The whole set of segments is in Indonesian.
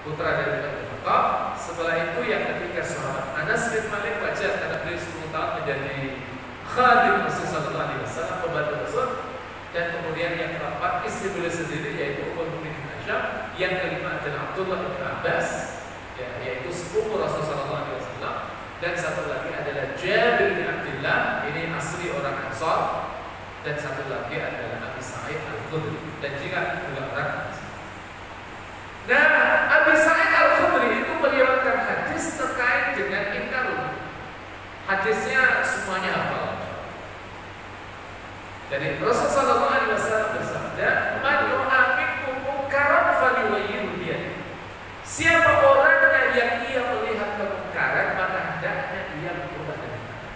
putra dari Abu Bakar. Setelah itu yang ketiga sahabat Anas bin Malik wajar karena beliau 10 tahun menjadi khadim Rasul sallallahu alaihi wasallam, pembantu Rasul. Dan kemudian yang keempat istri beliau sendiri yaitu Ummul Mukminin Aisyah. Yang kelima adalah Abdullah bin Abbas, ya, yaitu sepupu Rasul sallallahu alaihi wasallam. Dan satu lagi adalah Jabir bin Abdullah, ini asli orang Ansar. Dan satu lagi adalah Abi Sa'id Al-Khudri, dan jika juga orang Ansar. Nah, Abi Sa'id Al-Khudri itu meriwayatkan hadis terkait dengan ingkar. Hadisnya semuanya hafal. Jadi Rasulullah sallallahu alaihi wasallam bersabda, "Man yu'aminkum munkaran falyughayyirhu biyadihi." Siapa orangnya yang ia melihat kemungkaran, maka hendaknya ia mengubah dengan tangan.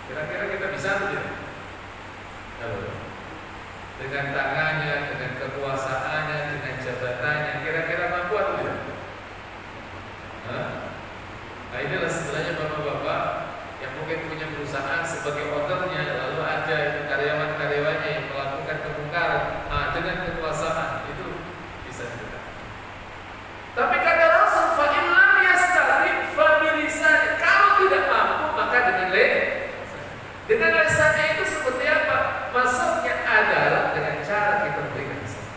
Kira-kira kita bisa tidak? Dengan tangannya, dengan kekuasaannya, dengan jabatannya, kira-kira mampu atau tidak? Nah, inilah sebenarnya bapak-bapak yang mungkin punya perusahaan sebagai ownernya, lalu ada karyawan-karyawannya yang melakukan kemungkaran, dengan kekuasaan itu bisa juga. Tapi kata Rasul, fa in lam yastati' fa bilisan. Kalau tidak mampu maka dengan lisannya itu seperti apa? Maksudnya adalah dengan cara kita berikan salam.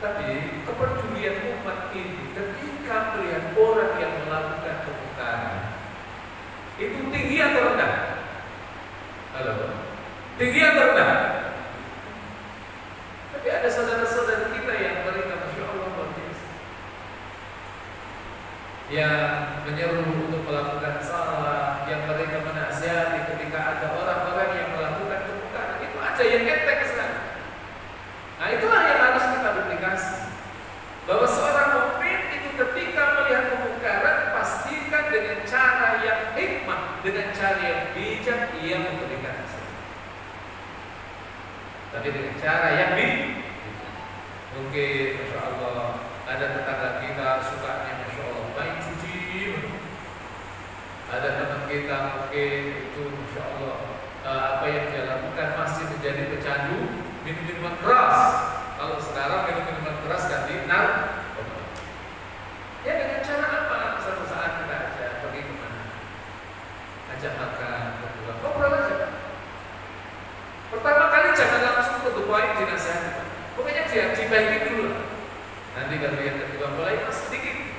Tapi kepedulian umat ini ketika melihat orang yang melakukan kemungkaran itu tinggi atau rendah? Halo, tinggi atau rendah? Tapi ada saudara-saudara kita yang mereka Masya Allah luar biasa, yang menyeru untuk melakukan salah, yang mereka menasihati ketika ada orang-orang yang melakukan kemungkaran. Itu aja yang enteng sekali. Nah, itulah yang harus kita duplikasi, bahwa seorang mukmin itu ketika melihat kemungkaran pastikan dengan cara yang hikmah, dengan cara yang bijak ia memberikan nasihat. Tapi dengan cara yang bijak. Mungkin Masya Allah ada tetangga kita sukanya Masya Allah main cuci. Ada teman kita mungkin itu Masya Allah apa yang dia lakukan masih menjadi pecandu minum-minuman keras. Kalau sekarang minum-minuman keras ganti narkoba. Ya dengan cara apa? Suatu saat kita ajak pergi kemana? Ajak makan, berdua, ngobrol aja. Pertama kali jangan langsung berdoain dinasihati. Pokoknya dia dibaikin dulu. Nanti kalau yang kedua mulai sedikit.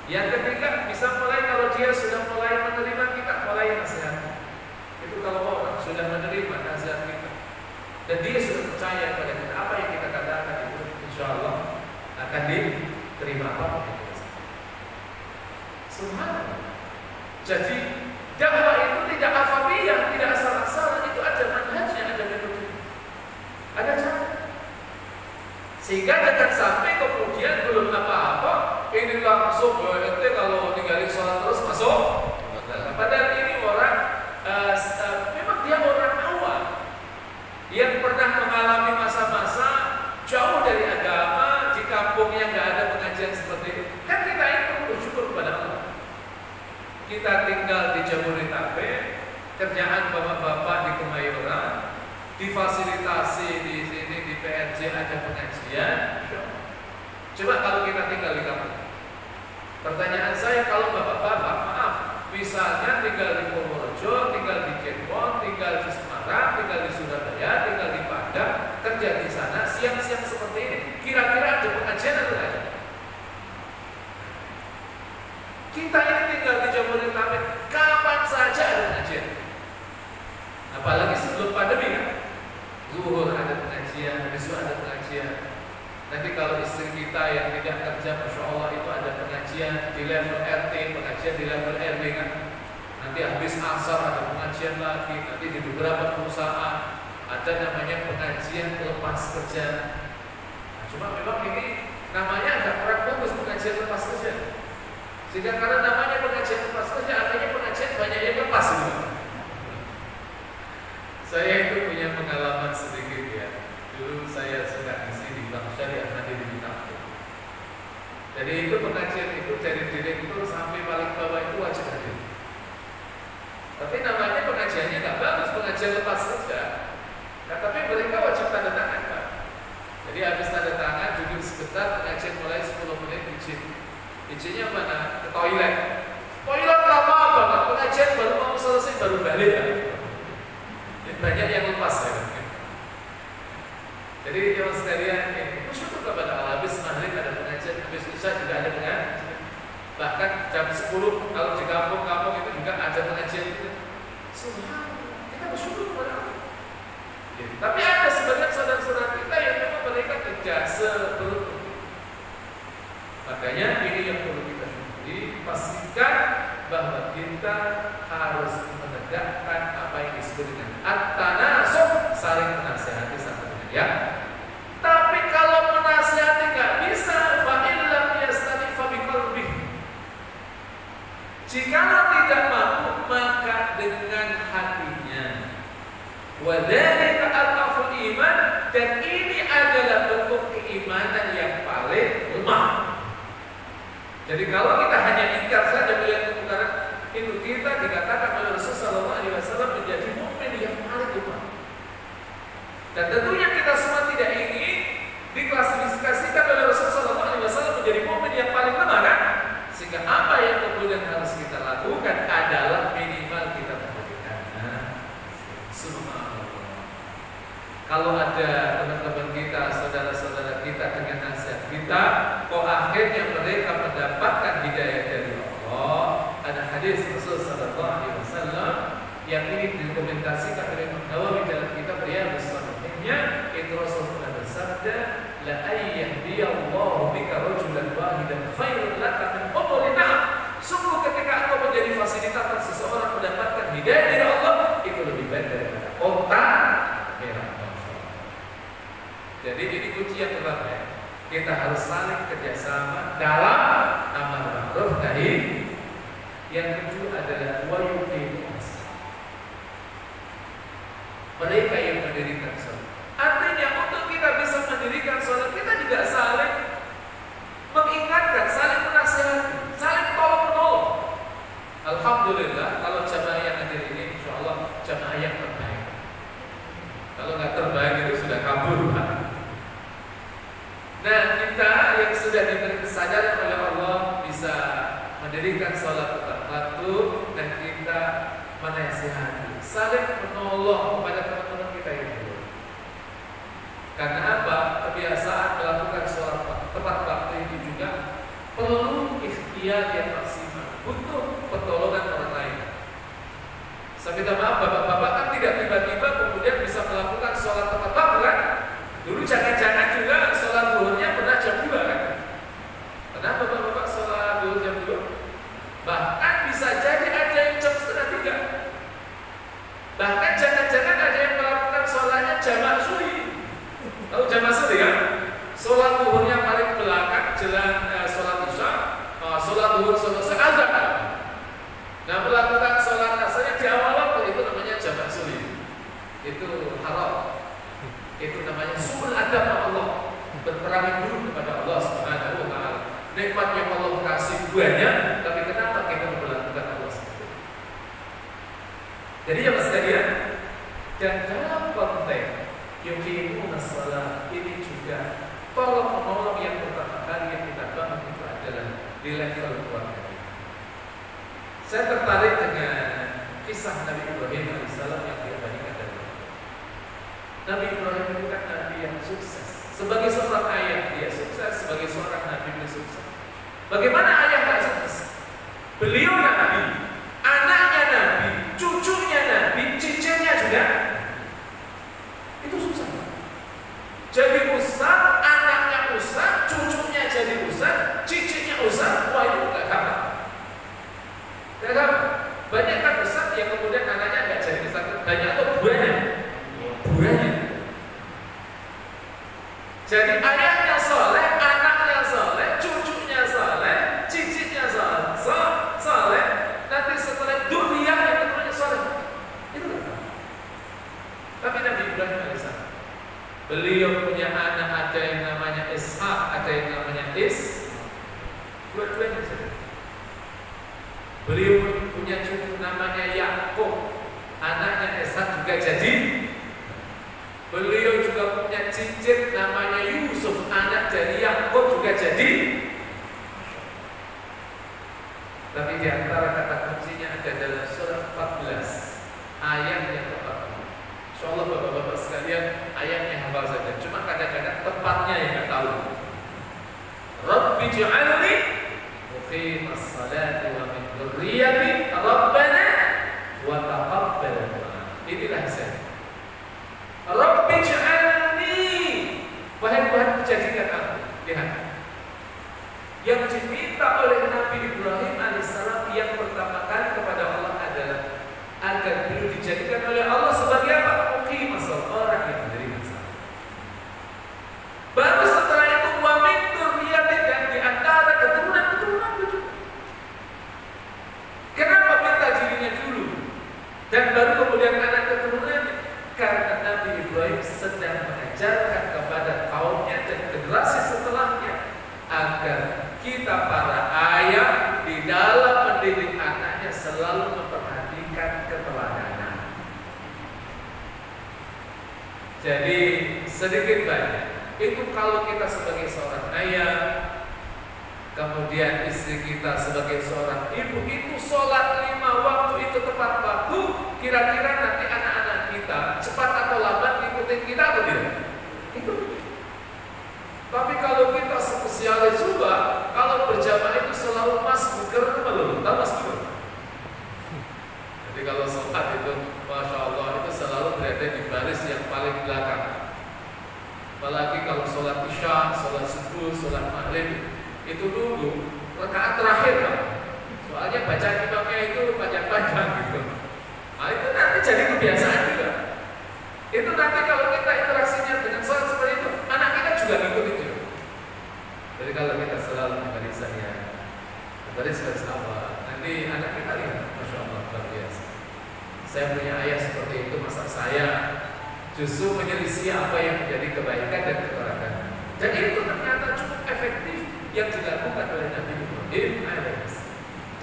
Yang ketiga bisa mulai kalau dia sudah mulai menerima kita, mulai nasihat. Itu kalau orang sudah menerima nasihat kita dan dia sudah percaya pada kita, apa yang kita katakan itu insya Allah akan diterima apa yang kita katakan. Subhanallah. Jadi dakwah itu tidak afabiyah, tidak asal-asalan, itu ada manhajnya, ada metode, ada cara. Sehingga jangan sampai kemudian belum apa-apa ini langsung ente kalau tinggalin sholat terus masuk. Padahal ini orang memang dia orang awam yang pernah mengalami masa-masa jauh dari agama, di kampungnya nggak ada pengajian seperti itu. Kan kita ini perlu bersyukur kepada Allah. Kita tinggal di Jabodetabek, kerjaan bapak-bapak di Kemayoran, difasilitasi di sini di PRJ ada pengajian. Coba kalau kita tinggal di kampung. Pertanyaan saya, kalau bapak-bapak, maaf, misalnya tinggal di Purworejo, tinggal di Cirebon, tinggal di Semarang, tinggal di Surabaya, tinggal di Padang, kerja di sana, siang-siang seperti ini, kira-kira ada pengajian atau tidak? Kita ini tinggal di Jabodetabek, kapan saja ada pengajian. Apalagi sebelum pandemi kan, zuhur ada pengajian, besok ada pengajian. Nanti kalau istri kita yang tidak kerja, Masya Allah itu ada pengajian di level RT, pengajian di level RW kan. Nanti habis asar ada pengajian lagi. Nanti di beberapa perusahaan ada namanya pengajian lepas kerja. Nah, cuma memang ini namanya agak kurang bagus, pengajian lepas kerja. Sehingga karena namanya pengajian lepas kerja, artinya pengajian banyak yang lepas gitu. Saya itu punya pengalaman sedikit ya. Dulu saya suka ngisi di Bank Syariah nanti di Kampung. Jadi itu pengajian itu dari direktur sampai paling bawah itu wajib hadir. Tapi namanya pengajiannya nggak bagus, pengajian lepas saja. Nah, tapi mereka wajib tanda tangan Pak. Jadi habis tanda tangan duduk sebentar, pengajian Izinnya mana? Ke toilet. Toilet lama banget, pengajian baru mau selesai baru balik ya. Banyak yang lepas ya. Jadi yang sekalian, bersyukur kepada Allah. Habis maghrib ada pengajian, habis isya juga ada pengajian. Bahkan jam 10 kalau di kampung-kampung itu juga ada pengajian itu. Subhanallah, kita bersyukur kepada Allah. Ya, tapi ada sebagian saudara-saudara kita yang memang mereka tidak seberuntung. Makanya ini yang perlu kita syukuri. Pastikan bahwa kita harus menegakkan apa yang disebut dengan at-tanasuk, saling menasihati satu dengan yang. Tapi kalau menasihati nggak bisa, fa illam yastati fa biqalbihi. Jikalau tidak mampu, maka dengan hatinya. Wa dzalika al-aful iman, dan ini adalah bentuk keimanan yang paling lemah. Jadi kalau kita hanya ingkar saja melihat kemungkaran, itu kita dikatakan oleh Rasulullah SAW menjadi mukmin yang paling lemah. Dan tentunya kita semua tidak ingin diklasifikasikan oleh Rasulullah SAW menjadi mukmin yang paling lemah, kan? Sehingga apa yang kemudian harus kita lakukan adalah minimal kita perhatikan. Subhanallah. Kalau ada teman-teman kita, saudara-saudara kita dengan nasihat kita, kok akhirnya mereka mendapatkan hidayah dari Allah. Ada hadis Rasul sallallahu alaihi wasallam yang ini dokumentasikan oleh Imam Nawawi dalam kitab Riyadhus Shalihin. Itu Rasulullah bersabda, la ayyahdiyallahu bika rajulan wahidan khairun laka min humuri na'am. Sungguh ketika engkau menjadi fasilitator seseorang mendapatkan hidayah dari Allah, itu lebih baik daripada onta merah. Jadi ini kunci yang berat ya. Kita harus saling kerjasama dalam amar ma'ruf nahi. Yang kedua adalah wayuqimus. Mereka yang mendirikan sholat. Artinya untuk kita bisa mendirikan sholat, kita juga saling mengingatkan, saling menasihati, saling tolong-menolong. Alhamdulillah kalau jamaah yang hadir ini insya Allah jamaah yang terbaik. Kalau nggak terbaik itu sudah kabur, Pak. Nah, kita yang sudah diberi kesadaran oleh Allah bisa mendirikan sholat tepat waktu dan kita menasihati, saling menolong kepada teman-teman kita itu. Karena apa? Kebiasaan melakukan sholat tepat waktu itu juga perlu ikhtiar yang maksimal, butuh pertolongan orang lain. Saya minta maaf, bapak-bapak kan tidak tiba-tiba kemudian bisa melakukan sholat tepat waktu, kan? Dulu jangan-jangan juga sholat duhurnya pernah jam 2, kan? Pernah bapak-bapak sholat duhur jam 2? Bahkan bisa jadi ada yang jam 2:30. Bahkan jangan-jangan ada yang melakukan sholatnya jamak suri. Tahu jamak suri, kan? Sholat duhurnya paling belakang jelang sholat isya, sholat duhur selesai azan. Nah, melakukan sholat asarnya di awal waktu itu namanya jamak suri. Itu haram. Itu namanya suul adab Allah, berperang dulu kepada Allah Subhanahu wa taala. Nikmat yang Allah kasih banyak, tapi kenapa kita memperlakukan Allah seperti itu? Jadi ya Mas sekalian, dan dalam konteks yuqimunas shalah ini juga tolong menolong yang pertama kali yang kita bangun itu adalah di level keluarga. Saya tertarik dengan kisah Nabi Ibrahim alaihissalam yang diabadikan dari Allah. Nabi Ibrahim itu kan nabi yang sukses. Sebagai seorang ayah dia sukses, sebagai seorang nabi dia sukses. Bagaimana ayah tak sukses? Beliau nabi, anaknya nabi, cucunya nabi, cicitnya juga. Itu susah. Jadi ustaz, anaknya ustaz, cucunya jadi ustaz, cicitnya ustaz. Wah, itu enggak gampang. Enggak gampang. Banyak kan ustaz yang kemudian anaknya enggak jadi ustaz. Banyak atau buahnya? Buahnya. Jadi ayahnya soleh, anaknya soleh, cucunya soleh, cicitnya soleh, nanti setelah dunia yang ketuanya soleh. Itu kan? Tapi Nabi Ibrahim alaihissalam, beliau punya anak, ada yang namanya Ishak, ada yang namanya dua-duanya saja. Beliau punya cucu namanya Yakub, anaknya Ishak juga jadi. Beliau juga punya cicit namanya Yusuf, tempatnya yang nggak tahu. Rabbi ij'alni muqimas salati wa min dzurriyyati rabbana wa taqabbal du'a. Inilah saya. Rabbi ij'alni, wahai Tuhan jadikan aku. Lihat, yang diminta oleh Nabi Ibrahim alaihissalam yang pertama kali kepada Allah adalah agar beliau dijadikan oleh Allah sebagai apa? Muqimas salat, orang yang menerima salat. Baru setelah itu wa min dzurriyyati, dan di antara keturunan-keturunan itu. Kenapa minta dirinya dulu dan baru kemudian anak keturunan? Karena Nabi Ibrahim sedang mengajarkan kepada kaumnya dan generasi setelahnya agar kita para ayah di dalam mendidik anaknya selalu memperhatikan keteladanan. Jadi sedikit banyak itu kalau kita sebagai seorang ayah, kemudian istri kita sebagai seorang ibu, itu sholat 5 waktu itu tepat waktu, kira-kira nanti anak-anak kita cepat atau lambat ikutin kita atau tidak? Itu. Tapi kalau kita spesialis juga, kalau berjamaah itu selalu masbuker melulu, tahu masbuker? Jadi kalau sholat itu, masya Allah, itu selalu berada di baris yang paling belakang. Apalagi kalau sholat isya, sholat subuh, sholat maghrib, itu nunggu rakaat terakhir, Pak. Soalnya bacaan imamnya itu panjang-panjang gitu. Nah itu nanti jadi kebiasaan juga. Itu nanti kalau kita interaksinya dengan sholat seperti itu, anak kita juga ngikut itu. Jadi kalau kita selalu memberi saya, memberi awal, nanti anak kita lihat, masya Allah luar biasa. Saya punya ayah seperti itu, masa saya justru menyelisih apa yang menjadi kebaikan dan keteladanan. Dan itu ternyata cukup efektif yang dilakukan oleh Nabi Ibrahim alaihissalam.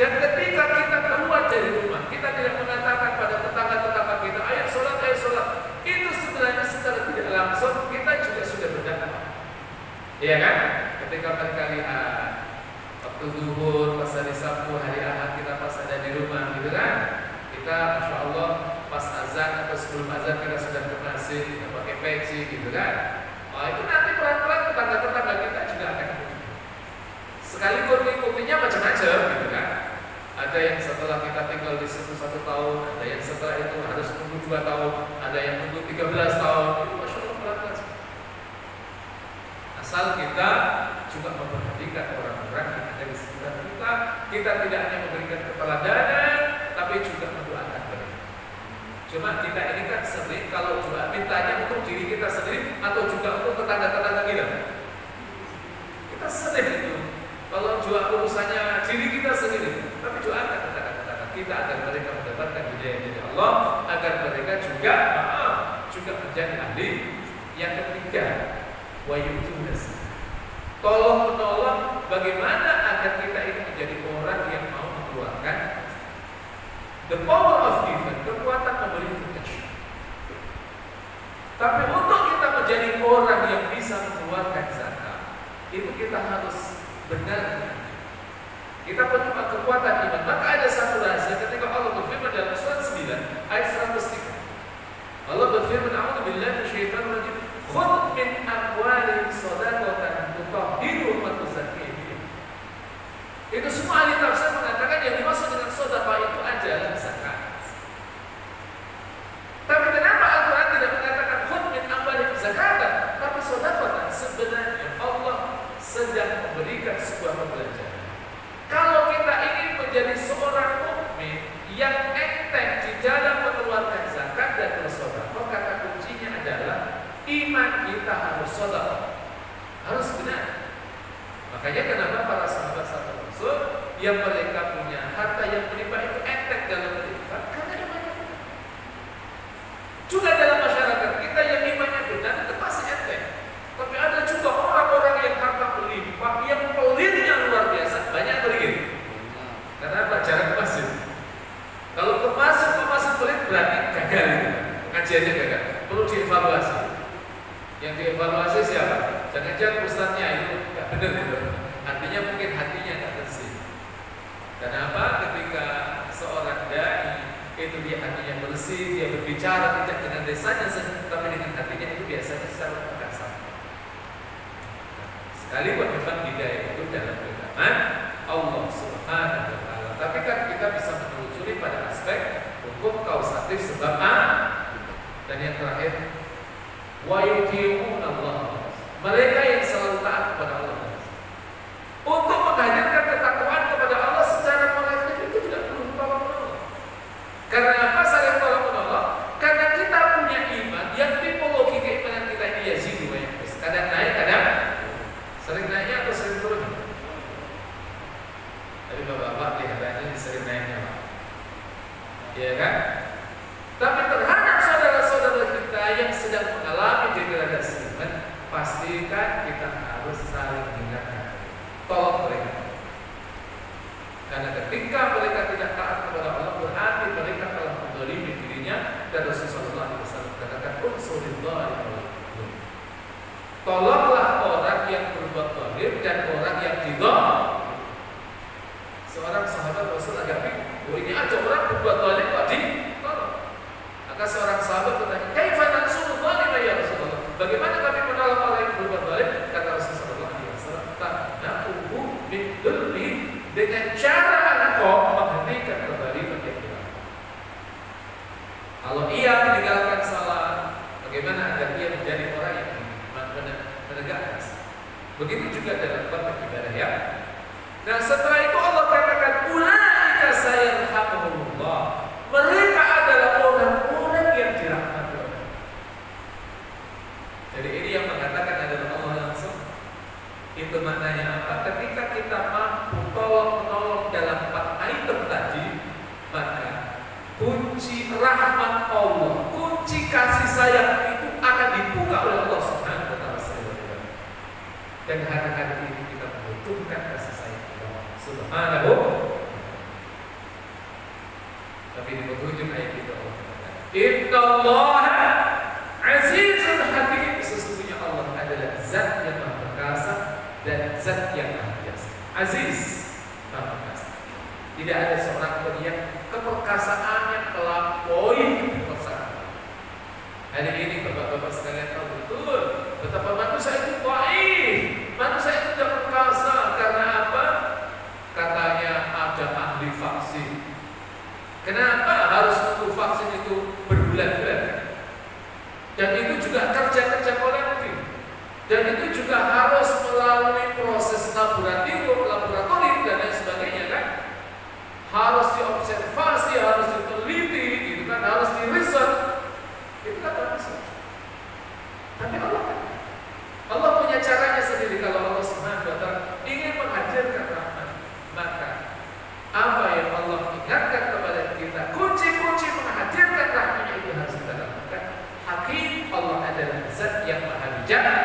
Dan ketika kita keluar dari rumah, kita tidak mengatakan pada tetangga-tetangga kita, ayo sholat, itu sebenarnya secara tidak langsung kita juga sudah berdakwah. Iya kan? Ketika mereka lihat waktu zuhur, pas hari Sabtu, hari Ahad kita pas ada di rumah, gitu kan? Kita, masya Allah, pas azan atau sebelum azan kita sudah ke masjid, kita pakai peci, gitu kan? Oh itu nanti pelan-pelan tetangga-tetangga kita juga akan sekalipun mengikutinya macam-macam, gitu kan? Ada yang setelah kita tinggal di situ 1 tahun, ada yang setelah itu harus menunggu 2 tahun, ada yang menunggu 13 tahun. Itu masya Allah pelan-pelan. Asal kita juga memperhatikan orang-orang yang ada di sekitar kita. Kita tidak hanya memberikan keteladanan, tapi juga mendoakan mereka. Cuma kita ini kan sering kalau doa mintanya untuk diri kita sendiri atau juga untuk tetangga-tetangga kita. Kita sering itu. Kalau doa urusannya diri kita sendiri, tapi doakan tetangga-tetangga kita agar mereka mendapatkan hidayah dari Allah, agar mereka juga juga menjadi ahli. Yang ketiga, wayutunas. Tolong menolong bagaimana agar kita ini menjadi orang yang mau mengeluarkan the power of giving, kekuatan memberi protection. Tapi untuk kita menjadi orang yang bisa mengeluarkan zakat, itu kita harus benar. Kita perlu kekuatan iman. Maka ada satu rahasia ketika Allah berfirman dalam surat 9 ayat 103. Allah berfirman, "A'udzubillahi minasyaitonir rajim. Khudh min amwalihim shadaqatan tutahhiruhum wa tuzakkihim." Itu semua ahli tafsir mengatakan yang dimaksud dengan sedekah itu adalah zakat. Tapi kenapa Al-Quran tidak mengatakan khudh min amwalihim zakatan, tapi sedekah? Sebenarnya Allah sedang memberikan sebuah pembelajaran. Kalau kita ingin menjadi seorang mukmin yang enteng di dalam mengeluarkan zakat dan bersedekah, kata kuncinya adalah iman kita harus sedekah, harus benar. Makanya kenapa para sahabat-sahabat Rasul yang mereka punya harta yang berlimpah itu enteng dalam berinfak, karena imannya benar. Juga dalam masyarakat kita yang imannya benar itu pasti enteng. Tapi ada juga orang-orang yang harta berlimpah, yang pelitnya luar biasa, banyak tergit. Karena apa? Jarang ke masjid. Kalau ke masjid pelit berarti gagal itu. Pengajiannya gagal. Perlu dievaluasi. Yang dievaluasi siapa? Jangan-jangan ustadznya itu nggak benar itu. Artinya mungkin hatinya nggak bersih. Kenapa? Ketika seorang dai itu dia hatinya bersih, dia berbicara tidak dengan desanya, tapi dengan hatinya itu biasanya secara kasar. Sekalipun memang hidayah itu dalam genggaman Allah Subhanahu wa Ta'ala, tapi kan kita bisa menelusuri pada aspek hukum kausatif sebab dan yang terakhir wa yuti'un Allah, mereka yang selalu taat kepada Allah. Untuk menghadirkan ketakwaan kepada Allah secara kolektif itu tidak perlu tolong menolong. Karena apa saling tolong menolong? Karena kita punya iman yang tipologi keimanan kita ini yazidu wa yanqus. Kadang naik, kadang sering naiknya atau sering turun. Tapi bapak-bapak kelihatannya sering naiknya, Pak. Iya kan? Tapi terhadap saudara-saudara kita yang sedang mengalami degradasi iman, pastikan kita harus saling mengingatkan. Tolong mereka. Karena ketika mereka tidak taat kepada Allah, berarti mereka telah menzalimi dirinya. Dan Rasulullah SAW katakan, unsurillah, tolonglah orang yang berbuat zalim dan orang yang dizalim. Seorang sahabat Rasul agak bingung, ini aja orang berbuat zalim kok ditolong. Maka seorang sahabat bertanya, kaifa nansuru zalim ya Rasulullah? Bagaimana kami menolong orang yang berbuat zalim? Kata Rasulullah SAW, ta'naquhu bidulmi, dengan cara engkau menghentikan kezaliman yang dilakukan. Kalau ia meninggalkan salah, bagaimana agar ia menjadi orang yang menegakkan salah? Begitu juga dalam konteks ibadah ya. Nah setelah itu Allah katakan, ulaika sayarhamuhumullah, mereka adalah orang-orang yang dirahmati Allah. Jadi ini yang mengatakan adalah Allah langsung. Itu maknanya apa? Ketika kita mampu tolong-menolong dalam 4 item tadi, maka kunci rahmat Allah, kunci kasih sayang itu akan dibuka oleh Allah Subhanahu wa Ta'ala. Dan hari-hari ini kita membutuhkan kasih sayang Allah Subhanahu. Tapi di penghujung ayat itu Allah katakan, Innallaha azizun hakim, sesungguhnya Allah adalah zat yang maha perkasa dan zat yang maha biasa. Aziz, maha perkasa. Tidak ada seorang pun yang keperkasaannya melampaui keperkasaan. Hari ini bapak-bapak sekalian tahu betul betapa manusia itu dhaif, manusia itu tidak perkasa. Karena apa? Katanya ada ahli vaksin. Kenapa harus menunggu vaksin itu berbulan-bulan? Dan itu juga kerja-kerja kolektif. Dan itu juga harus melalui proses laboratorium dan lain sebagainya kan? Harus diobservasi, harus diteliti, gitu kan? Harus diriset. Itu kan manusia. Tapi Allah punya caranya sendiri. Kalau Allah Subhanahu wa Ta'ala ingin menghadirkan rahmat, maka apa yang Allah ingatkan kepada kita, kunci-kunci menghadirkan rahmatnya itu harus kita lakukan. Hakim, Allah adalah zat yang maha bijaksana.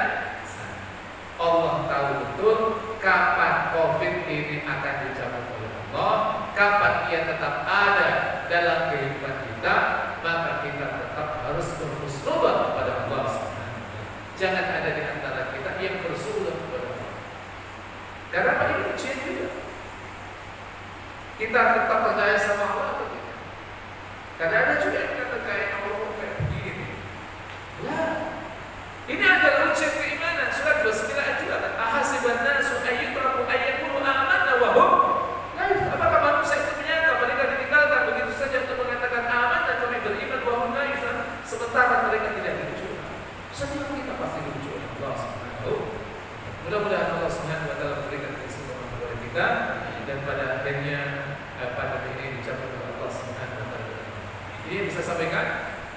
Allah tahu betul kapan COVID ini akan dicabut oleh Allah, kapan ia tetap ada dalam kehidupan kita, maka kita tetap harus berhusnudzon kepada Allah Subhanahu wa Ta'ala. Jangan ada di antara kita yang bersuudzon kepada Allah. Karena apa? Ini ujian juga. Kita tetap percaya sama Allah atau tidak? Karena ada juga yang katakan Allah kayak begini. Lah, ini adalah ujian keimanan. Surat 29 ayat juga. Ahasiban nasu ayyutraku ayyakulu amanna wa hum la yuftanun. Apakah manusia itu menyangka mereka ditinggalkan begitu saja untuk mengatakan aman dan kami beriman wa hum la yuftanun, sementara mereka tidak diuji? Setiap kita pasti diuji oleh Allah Subhanahu. Mudah-mudahan Allah Subhanahu wa Ta'ala memberikan keselamatan kepada kita dan pada akhirnya pandemi ini dicabut oleh Allah Subhanahu wa Ta'ala. Ini bisa sampaikan,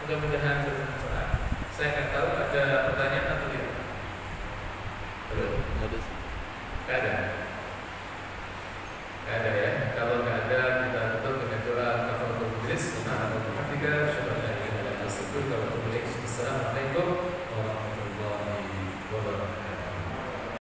mudah-mudahan bermanfaat. Saya akan tahu ada pertanyaan atau tidak? Belum? Tidak ada. Tidak ada.